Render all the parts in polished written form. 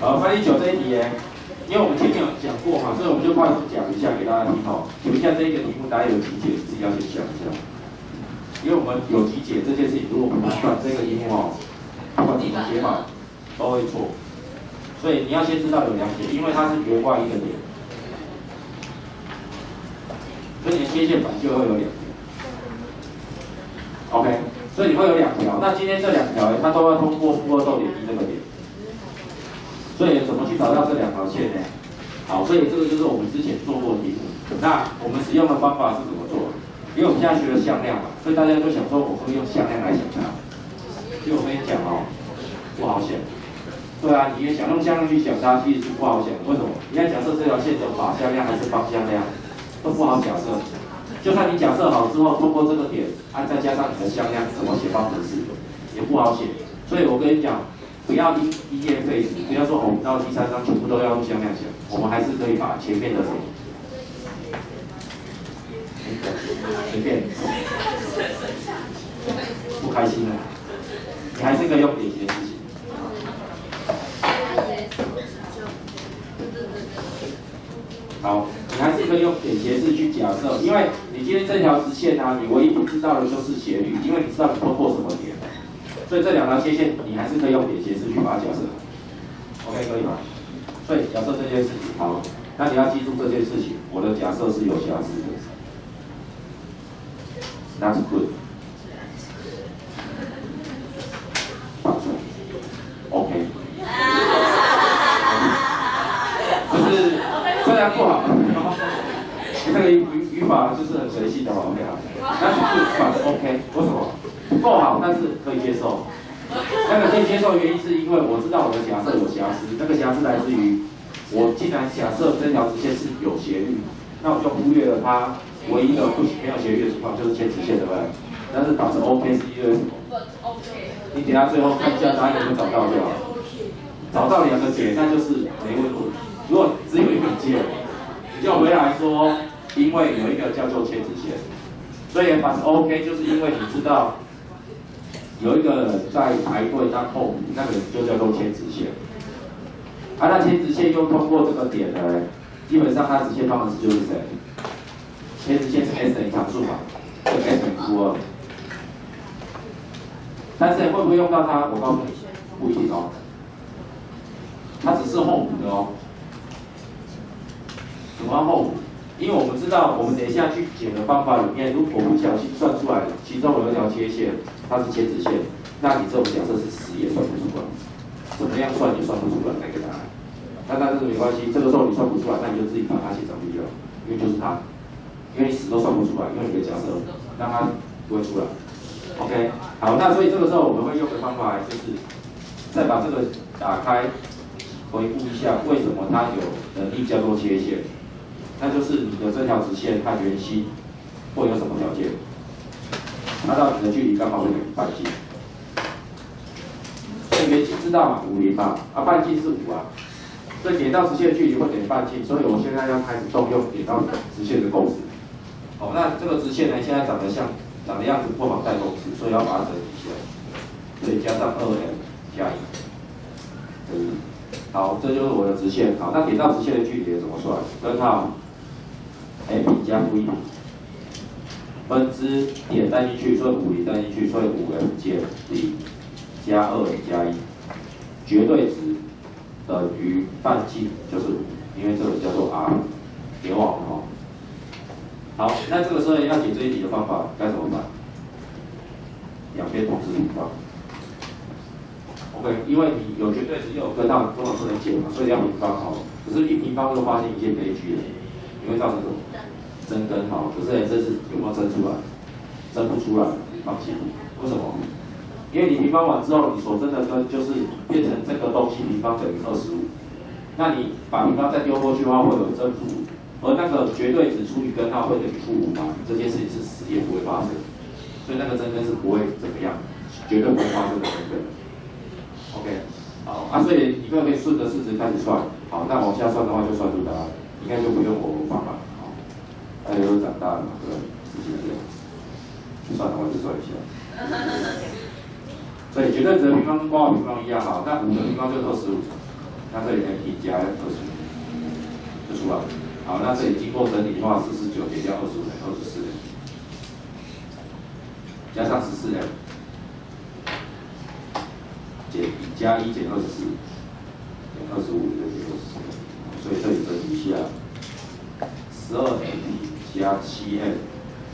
好，范例9这一题耶，因为我们前面有讲过嘛，所以我们就快速讲一下给大家听哦。请问一下这一个题目大家有几解？自己要先想一下。因为我们有几解这件事情，如果不算这个题目哦，不管怎么解法都会错。所以你要先知道有2解，因为它是圆外一个点，所以你的切线板就会有2条。OK， 所以你会有2条。那今天这2条它都要通过负2逗点1这个点。所以怎么去找到这2条线呢？好，所以这个就是我们之前做过的题目。那我们使用的方法是怎么做？因为我们现在学了向量嘛，所以大家就想说我会用向量来想它。其实我跟你讲哦，不好想。对啊，你也想用向量去想它，其实是不好想。为什么？你要假设这条线的法向量还是方向量，都不好假设。就算你假设好之后，通过这个点，再加上你的向量，怎么写方程式，也不好写。所以我跟你讲，不要因噎废食，不要说我们到第3章全部都要用向量想，我们还是可以把前面的什么，随便，不开心了，你还是可以用点写事情。好，你还是可以用点斜式去假设，因为你今天这条直线啊，你唯一不知道的就是斜率，因为你知道你通过什么点，所以这2条切线你还是可以用点斜式去把它假设。OK， 可以吗？所以假设这件事情，好，那你要记住这件事情，我的假设是有瑕疵的。That's good。OK。就是虽然不好，这个语法就是很随性的嘛 ，OK 啊。但是good，反正 OK， 为什么？不够好，但是可以接受。那个可以接受的原因是因为我知道我的假设有瑕疵，那个瑕疵来自于我既然假设这条直线是有斜率，那我就忽略了它唯一的没有斜率的情况就是切直线，对不对？但是导致 OK 是因为什么？你等下最后看一下答案有没有找到就好。找到2个解，那就是没问题。如果只有1个解，你就回来说，因为有一个叫做切直线，所以反正 OK 就是因为你知道有一个人在排队当候补，那个人就叫做切直线。那切直线又通过这个点呢，基本上它直线方程式就是谁？切直线是 S 等于常数嘛，就 S 等于负2。但是会不会用到它？我告诉你，不一定哦。它只是候补的哦。怎么样候补？因为我们知道，我们等一下去解的方法里面，如果不小心算出来，其中有一条切线，它是切直线，那你这种假设是10也算不出来，怎么样算也算不出来那个答案。那但是没关系，这个时候你算不出来，那你就自己把它写上去就好，因为就是它，因为你死都算不出来，因为你的假设让它不会出来。OK， 好，那所以这个时候我们会用的方法就是再把这个打开。回顾一下，为什么它有能力叫做切线？那就是你的这条直线和圆心会有什么条件？它到底的距离刚好会等于半径。所以圆心知道嘛，50嘛，半径是5啊，所以点到直线的距离会等于半径。所以我现在要开始动用点到直线的公式。好，那这个直线呢，现在长的样子不好带公式，所以要把它整理一下。所以加上2m加1，好，这就是我的直线。好，那点到直线的距离怎么算？根号 a 平加负1平，分之点带进去，所以50带进去，所以5m 减0加2m加1，绝对值等于半径就是5，因为这个叫做 r， 别忘了哦。好，那这个时候要解这一题的方法该怎么办？两边同时平方。OK， 因为你有绝对值又有根号，根本不能解嘛，所以要平方好。可是，一平方就发现一件悲剧了，你会造成什么？增根号。可是，这次有没有增出来？增不出来，放弃。为什么？因为你平方完之后，你所增的根就是变成这个东西平方等于25。那你把平方再丢过去的话，会有正负5，而那个绝对值除以根号会等于负5嘛？这件事情是死也不会发生，所以那个增根是不会怎么样，绝对不会发生的增根。OK， 好所以你可以顺着式子开始算。好，那往下算的话就算出答案，应该就不用我方法。好，大家都长大了嘛，对不对？事情这样，去算的话就算一下。所以绝对值的平方跟括号平方一样，好，那5的平方就是25，那这里 MT 加25就出来了。好，那这里经过整理的话，49减掉25等于24，加上14M， 加1减24，减25就减24，所以这里整理一下，12MT 加7M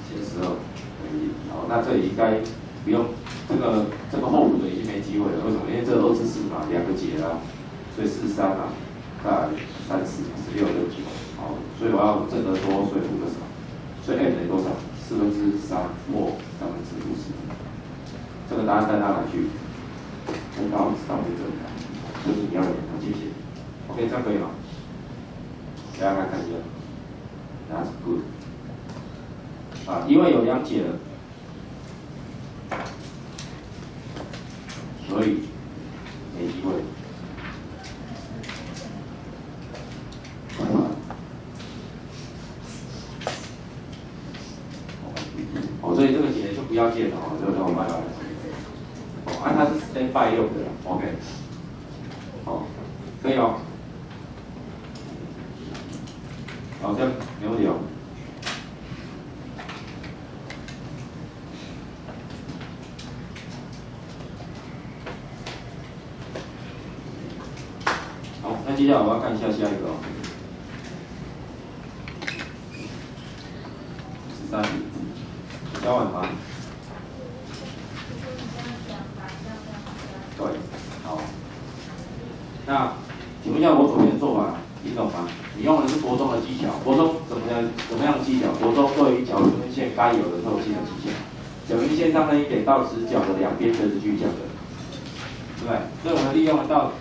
减12等于0。好，那这里应该不用这个后补的已经没机会了，为什么？因为这个24嘛，2个解啦，所以43嘛，再来34，16就9。好，所以我要正的多，所以负个少，所以 m 等于多少？3/4或50%。这个答案带到哪去？跟到上面这里来，就是你要有条件写。OK， 这样可以吗？大家来看一下 ，That's good。啊，因为有2解了，所以没机会。所以这个解就不要借了哦，就让我慢慢来。它是 standby 用的 ，OK。好，可以哦。好，这样没问题哦。好，那接下来我要看一下下一个哦。13题，教完吗？对，好。那请问一下，我左边的做法听懂吗？你用的是国中的技巧，国中怎么样的技巧？国中对于角均线该有的特性的技巧。角均线上那一点到直角的2边垂直距角的，对不对？所以我们利用到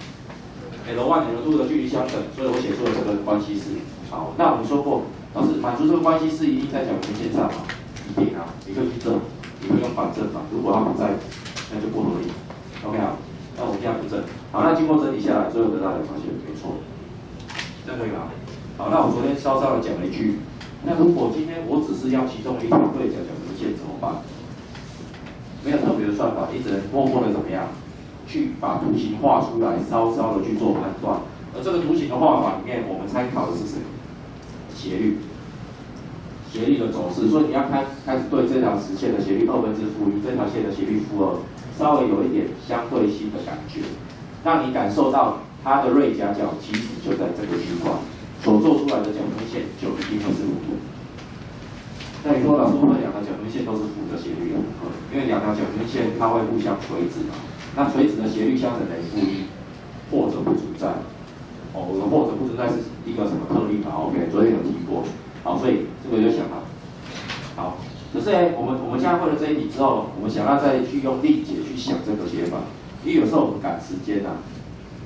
L1、L2 的距离相等，所以我写出了这个关系式。好，那我们说过，老师满足这个关系式一定在角均线上嘛？一定啊，你可以去证，你可以用反证法。如果它不在，那就不合理。OK 啊，那我们现在不证。好，那经过整理下来，最后得到的发现没错，这样可以吗？好，那我昨天稍稍的讲了一句，那如果今天我只是要其中一条对角角均线怎么办？没有特别的算法，你只能默默的怎么样，去把图形画出来，稍稍的去做判断。而这个图形的画法里面，我们参考的是谁？斜率，斜率的走势。所以你要开始对这条直线的斜率2分之负1，这条线的斜率负2，稍微有一点相对性的感觉，让你感受到它的锐夹角其实就在这个区块，所做出来的角均线就一定会是负的。那你说老师会不会2条角均线都是负的斜率？因为2条角均线它会互相垂直嘛，那垂直的斜率相等于负1，或者不存在。哦，我的或者不存在是一个什么特例嘛 ？OK， 昨天有提过。好，所以这个就想了。好，可是呢，我们现在会了这一题之后，我们想要再去用例解去想这个解法，因为有时候我们赶时间呐。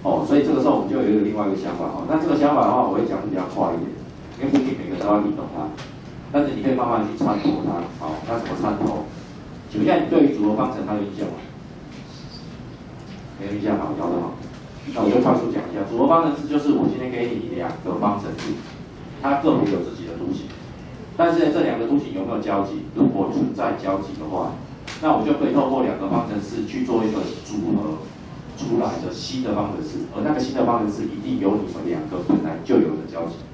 哦，所以这个时候我们就有另外一个想法哦。那这个想法的话，我会讲的比较快一点，因为不一定每个人都要听懂它。但是你可以慢慢去参透它。好，那怎么参透？请问一下，你对于组合方程它有印象吗？没有印象，好，聊得好。那我就快速讲一下，组合方程式就是我今天给你2个方程式，它个别有自己的图形，但是呢，这2个图形有没有交集？如果存在交集的话，那我就可以透过2个方程式去做一个组合出来的新的方程式，而那个新的方程式一定有你们2个本来就有的交集。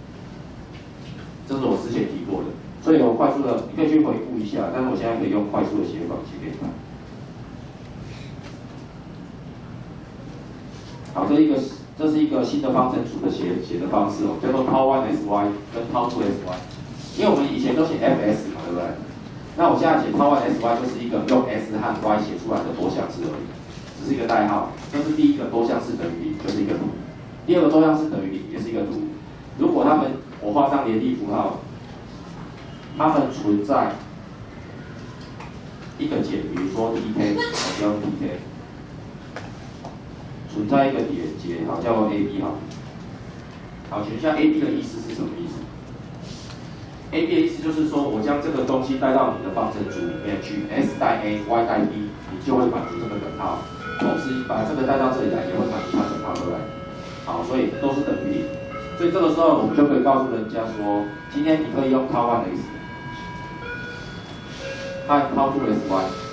这是我之前提过的，所以我快速的，你可以去回顾一下，但是我现在可以用快速的写法写给你看。好，这是一个新的方程组的写的方式哦，叫做 tau1 sy 跟 tau2 sy， 因为我们以前都写 fs 嘛，对不对？那我现在写 tau1 sy 就是一个用 s 和 y 写出来的多项式而已，只是一个代号。这是第一个多项式等于0，就是一个图；第二个多项式等于0，也是一个图。如果我画上联立符号，它们存在一个解，比如说 tk， 我叫 tk。存在一个点结，好，叫 AB 好。好，请问一下 AB 的意思是什么意思 ？AB 的意思就是说，我将这个东西带到你的方程组里面去 ，S 带 A，Y 带 B， 你就会满足这个等号。同时把这个带到这里来，也会满足它等号，对不对？好，所以都是等于0。所以这个时候我们就可以告诉人家说，今天你可以用 tau1 x 和 tau2 sy。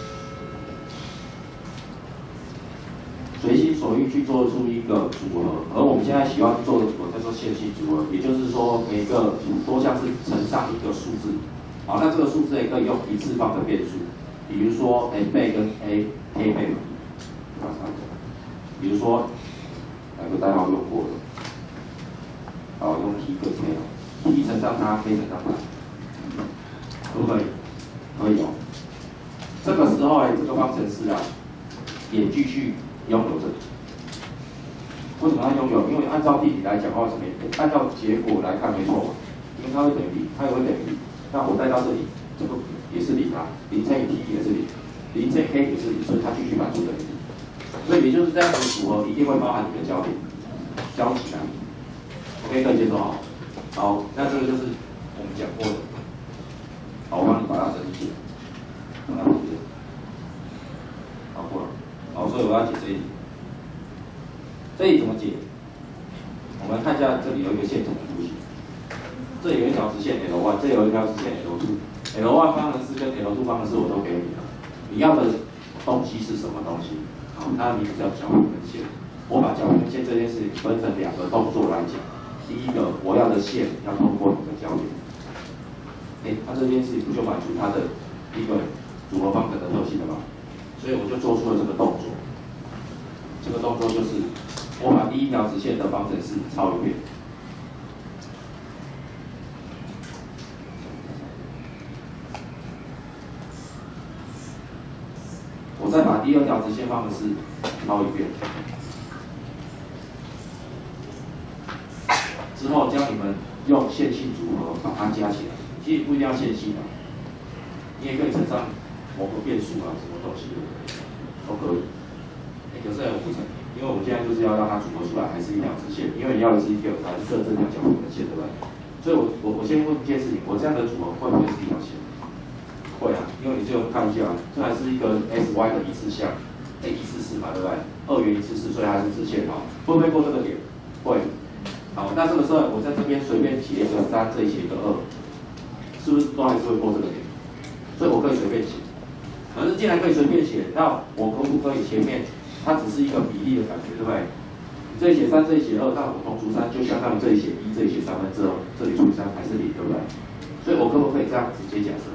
随心所欲去做出一个组合，而我们现在喜欢做的组合叫做线性组合，也就是说每个多项是乘上一个数字，好，那这个数字也可以用一次方的变数，比如说 a 倍跟 k 倍，比如说哪个代号用过了，好，用 t 跟 k，t 乘上它，k 乘上它，可不可以？可以哦。这个时候哎，这个方程式啊，也继续拥有着。为什么它拥有？因为按照定理来讲的话是按照结果来看没错嘛，因为它会等于零，它也会等于零。那我带到这里，这个也是零啊，零乘以 t 也是零，零乘以 k 也是零，所以它继续反出等于零。所以也就是这样的组合一定会包含你的交点，交起来。OK， 可以接受好。好，那这个就是我们讲过的。好，我帮你把它整理起来，放在旁边。好，过了。好，所以我要解这一题。这里怎么解？我们看一下，这里有一个线程的图形，这里有一条直线 L1， 这里有一条直线 L2。L1 方程式跟 L2 方程式我都给你了，你要的东西是什么东西？好，它的名字叫角平衡线。我把角平衡线这件事情分成两个动作来讲。第一个，我要的线要通过你的交点。它这件事情不就满足它的一个组合方程的特性了吗？所以我就做出了这个动作。这个动作就是我把第一条直线的方程式抄一遍。我再把第二条直线方程式抄一遍。之后教你们用线性组合把它加起来。其实不一定要线性的，你也可以乘上某个变数啊，什么东西都可以。可是我不成，因为我们现在就是要让它组合出来，还是一条直线，因为你要的是一条蓝色这条角平衡线，对不对？所以我先问一件事情，我这样的组合会不会是一条线？会啊，因为你就看一下，这还是一个 S Y 的一次项，A 一次4嘛，对不对？2元一次4，所以它是直线嘛，会不会过这个点？会。好，那这个时候我在这边随便写一个3，这里写一个2。是不是都还是会过这个点？所以我可以随便写。可是既然可以随便写，那我可不可以前面它只是一个比例的感觉，对不对？你这里写3，这里写2，那我同除3就相当于这里写1，这里写2，这里除以3还是0，对不对？所以我可不可以这样直接假设？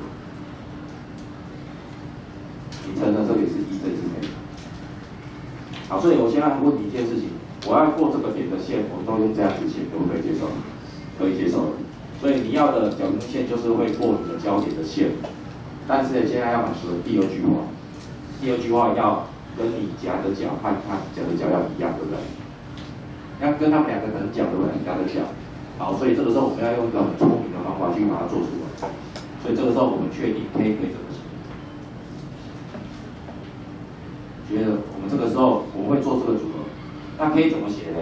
你乘的这里是1，这里是0。好，所以我现在问你一件事情，我要过这个点的线，我都用这样子写，可不可以接受？可以接受的。所以你要的角平衡线就是会过你的交点的线，但是现在要满足第二句话，第二句话要跟你夹的角和它夹的角要一样，对不对？要跟他们两个可能角对不对？夹的角。好，所以这个时候我们要用一个很聪明的方法去把它做出来。所以这个时候我们确定 K 可以怎么写？觉得我们这个时候我们会做这个组合，那 K 怎么写呢？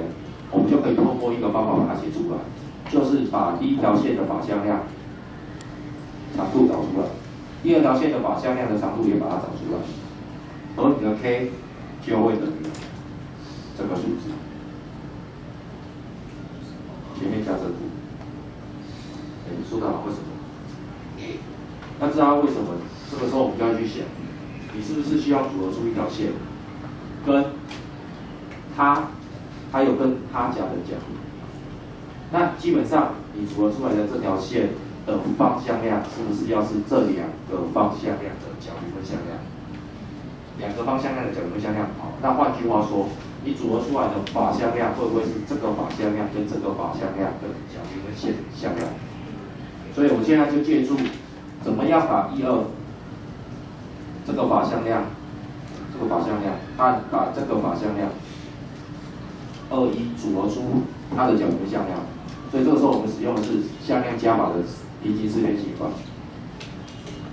我们就可以透过一个方法把它写出来。就是把第一条线的法向量长度找出来，第二条线的法向量的长度也把它找出来，而你的 k 就会等于这个数字，前面加这个。说得好，为什么？那知道为什么？这个时候我们就要去想，你是不是需要组合出一条线，跟它还有跟它夹的角？那基本上，你组合出来的这条线的方向量是不是要是这两个方向量的角平衡向量？两个方向量的角平衡向量，好，那换句话说，你组合出来的法向量会不会是这个法向量跟这个法向量的角平衡线向量？所以我现在就借助怎么样把1、2这个法向量，和把这个法向量2、1组合出它的角平衡向量。所以这个时候我们使用的是向量加法的平行四边形法，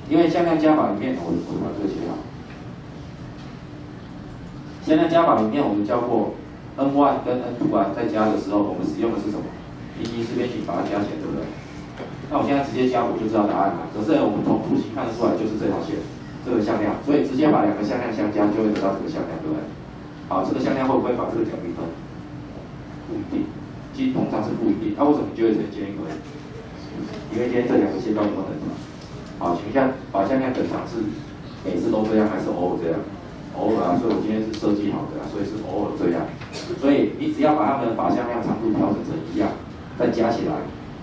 因为向量加法里面，我把这个写好。向量加法里面我们教过 n1 跟 n2 在加的时候，我们使用的是什么？平行四边形把它加起来，对不对？那我现在直接加我就知道答案了。可是我们从图形看得出来就是这条线，这个向量，所以直接把两个向量相加就会得到这个向量，对不对？好，这个向量会不会把这个角平衡？不一定。其实通常是不一定，那为什么就会呈现一个？因为今天这两个线到底有没有等长？好，请问一下，法向量等长是每次都这样还是偶尔这样？偶尔啊，所以我今天是设计好的啊，所以是偶尔这样。所以你只要把它们的发向量长度调整成一样，再加起来，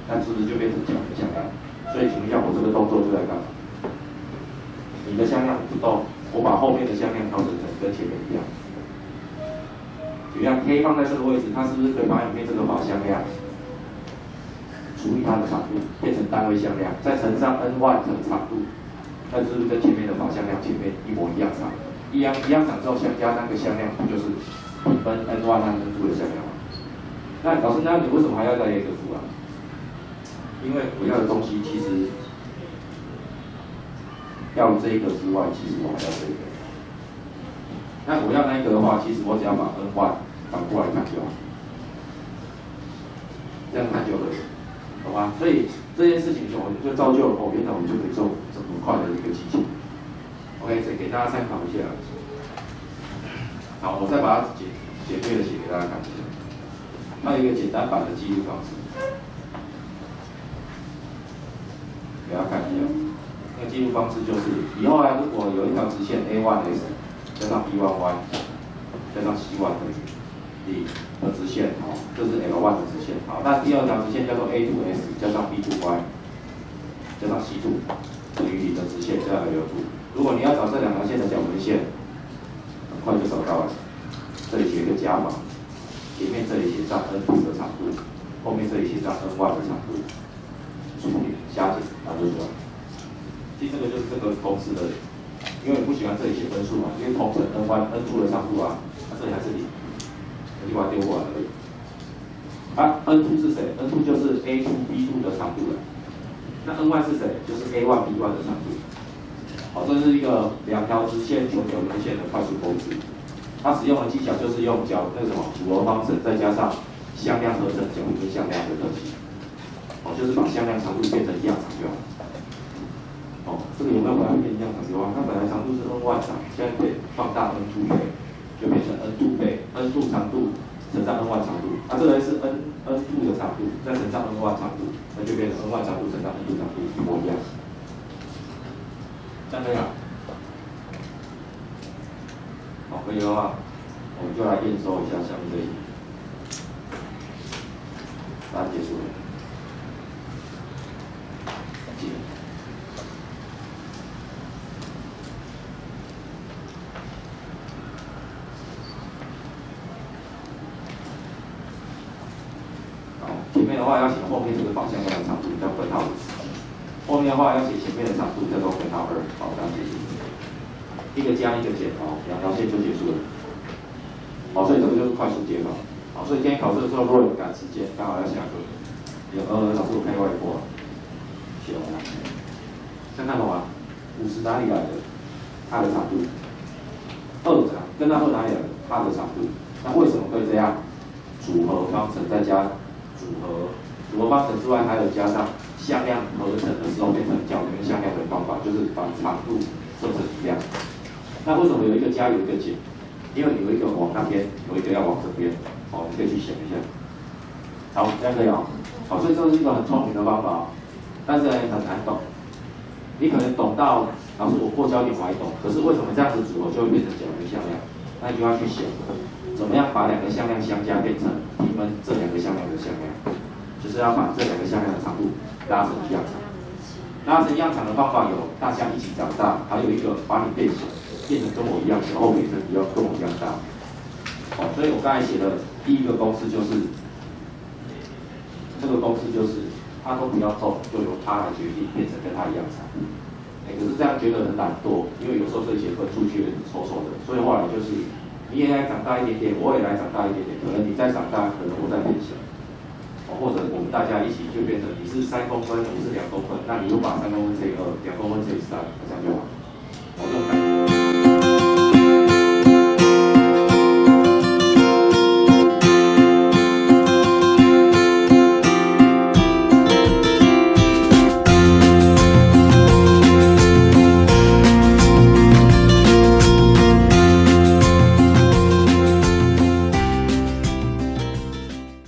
那是不是就变成角的向量？所以请问一下，我这个动作就在干嘛？你的向量不动，我把后面的向量调整成跟前面一样。就像 K 放在这个位置，它是不是可以把里面这个法向量除以它的长度，变成单位向量，再乘上 n1 乘长度，那是不是跟前面的法向量前面一模一样长？一样长之后，相加那个向量，不就是分 n1 和 n2 的向量吗？那老师，那你为什么还要再列一个负啊？因为我要的东西其实要这一个之外，其实我还要这一个。那我要那一个的话，其实我只要把 n1 反过来看就好，这样看就可以，懂吗？所以这件事情就造就原来我们就可以做这么快的一个机器。OK， 这给大家参考一下。好，我再把它简略的写给大家看一下。它有一个简单版的记录方式，给大家看一下。那个记录方式就是以后啊，如果有一条直线 A1S 加上 B1Y 加上 C1 等于D 的直线，好，这是 L1 的直线。好，那第二条直线叫做 A2S 加上 B2Y 加上 C2 等于你的直线加 L2。如果你要找这两条线的角纹线，很快就找到了。这里写一个加法，前面这里写上 n2 的长度，后面这里写上 n1 的长度，除以加减，然后就出来。其实这个就是这个公式的，因为你不喜欢这里写分数嘛，因为同乘 n2 的长度啊，那这里还是0，我就把它丢过来而已。啊 ，n2 是谁 ？n2 就是 a2 b2 的长度了。那 n1 是谁？就是 a1 b1 的长度。好，这是一个两条直线求角纹线的快速公式。它使用的技巧就是用那个什么组合方程，再加上向量合成角跟向量的特性。哦，就是把向量长度变成一样长就好。哦，这个有没有把它变一样长就好？它本来长度是 n1 长，现在可以放大 n2 倍，就变成 n2 倍 ，n2 长度乘上 n1 长度。啊，这个是 n2 的长度，再乘上 n1 长度，那就变成 n1 长度乘上 n2 长度一模一样。这样可以吗？好，可以的话，我们就来验收一下下面这一题。答案结束了。记。好，前面的话要写后面这个方向量的长度叫分号的时间，后面的话要写前面的长度叫做分号2。好，这样结束。一个加一个减，好，两条线就结束了。好，所以这个就是快速解法。好，所以今天考试的时候，如果有赶时间，刚好要下课，老师我开外挂，写完了，这样看懂吗？50哪里来的？它的长度。2长跟它2哪里来的？它的长度。那为什么会这样？组合方程再加组合方程之外，还有加上向量合成的时候变成角跟向量的方法，就是把长度设成一样。那为什么有一个加有一个减？因为有一个往那边，有一个要往这边，哦，你可以去想一下。好，这样可以哦。好，所以这是一个很聪明的方法，但是呢很难懂。你可能懂到，老师我过焦点我还懂，可是为什么这样子组合就会变成角跟向量？那你就要去想，怎么样把两个向量相加变成平分这两个向量的向量，就是要把这两个向量的长度拉成一样长。拉成一样长的方法有大家一起长大，还有一个把你变小。变成跟我一样小，后变成比较跟我一样大。好，所以我刚才写的第一个公式就是，这个公式就是它都不要动，就由它来决定变成跟它一样长。可是这样觉得很懒惰，因为有时候这些分数却丑丑的，所以后来就是你也来长大一点点，我也来长大一点点，可能你再长大，可能我再变小。或者我们大家一起就变成你是3公分，我是2公分，那你又把3公分乘以2，2公分乘以3，这样就好。这种感觉。